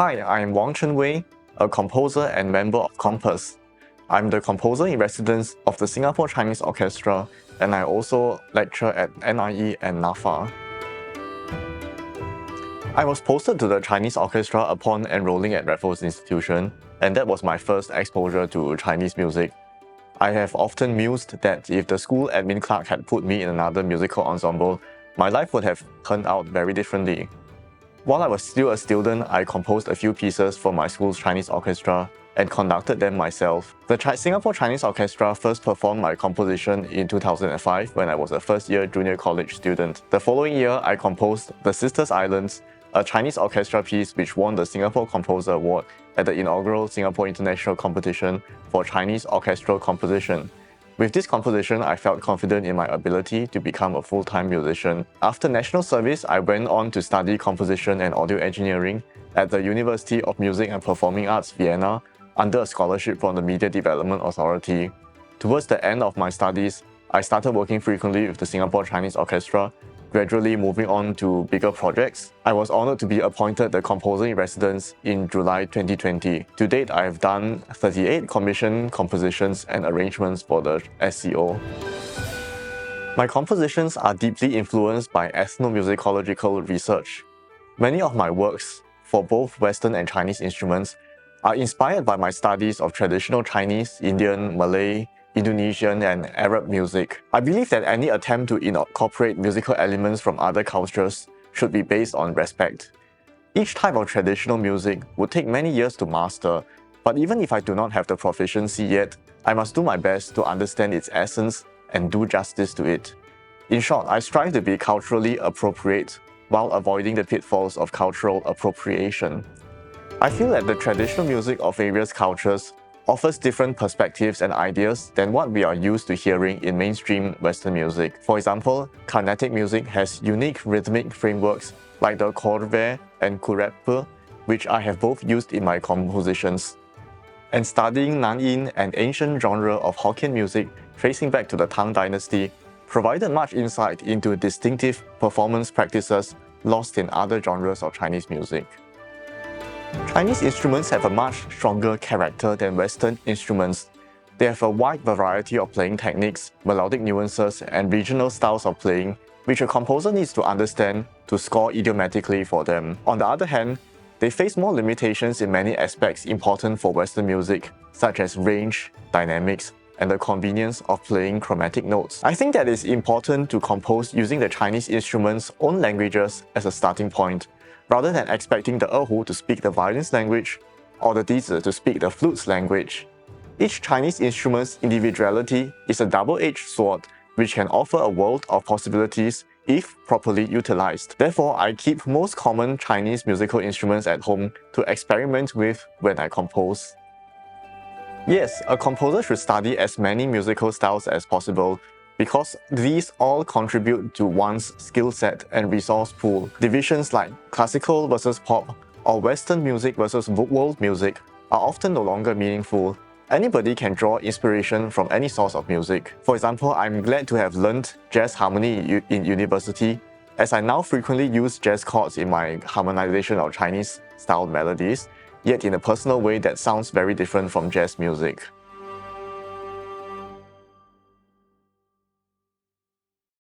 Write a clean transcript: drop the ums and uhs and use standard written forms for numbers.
Hi, I'm Wang Chenwei, a composer and member of COMPASS. I'm the composer in residence of the Singapore Chinese Orchestra, and I also lecture at NIE and NAFA. I was posted to the Chinese Orchestra upon enrolling at Raffles Institution, and that was my first exposure to Chinese music. I have often mused that if the school admin clerk had put me in another musical ensemble, my life would have turned out very differently. While I was still a student, I composed a few pieces for my school's Chinese orchestra and conducted them myself. The Singapore Chinese Orchestra first performed my composition in 2005 when I was a first-year junior college student. The following year, I composed The Sisters Islands, a Chinese orchestra piece which won the Singapore Composer Award at the inaugural Singapore International Competition for Chinese Orchestral Composition. With this composition, I felt confident in my ability to become a full-time musician. After national service, I went on to study composition and audio engineering at the University of Music and Performing Arts, Vienna, under a scholarship from the Media Development Authority. Towards the end of my studies, I started working frequently with the Singapore Chinese Orchestra, gradually moving on to bigger projects. I was honored to be appointed the composer in residence in July 2020. To date, I have done 38 commissioned compositions and arrangements for the SCO. My compositions are deeply influenced by ethnomusicological research. Many of my works, for both Western and Chinese instruments, are inspired by my studies of traditional Chinese, Indian, Malay, Indonesian, and Arab music. I believe that any attempt to incorporate musical elements from other cultures should be based on respect. Each type of traditional music would take many years to master, but even if I do not have the proficiency yet, I must do my best to understand its essence and do justice to it. In short, I strive to be culturally appropriate while avoiding the pitfalls of cultural appropriation. I feel that the traditional music of various cultures offers different perspectives and ideas than what we are used to hearing in mainstream Western music. For example, Carnatic music has unique rhythmic frameworks like the corvée and kurepe, which I have both used in my compositions. And studying Nanyin, an ancient genre of Hokkien music tracing back to the Tang Dynasty, provided much insight into distinctive performance practices lost in other genres of Chinese music. Chinese instruments have a much stronger character than Western instruments. They have a wide variety of playing techniques, melodic nuances, and regional styles of playing, which a composer needs to understand to score idiomatically for them. On the other hand, they face more limitations in many aspects important for Western music, such as range, dynamics, and the convenience of playing chromatic notes. I think that it's important to compose using the Chinese instruments' own languages as a starting point, rather than expecting the erhu to speak the violin's language or the dizi to speak the flute's language. Each Chinese instrument's individuality is a double-edged sword which can offer a world of possibilities if properly utilized. Therefore, I keep most common Chinese musical instruments at home to experiment with when I compose. Yes, a composer should study as many musical styles as possible, because these all contribute to one's skill set and resource pool. Divisions like classical versus pop or Western music versus world music are often no longer meaningful. Anybody can draw inspiration from any source of music. For example, I'm glad to have learned jazz harmony in university, as I now frequently use jazz chords in my harmonization of Chinese-style melodies, yet in a personal way that sounds very different from jazz music.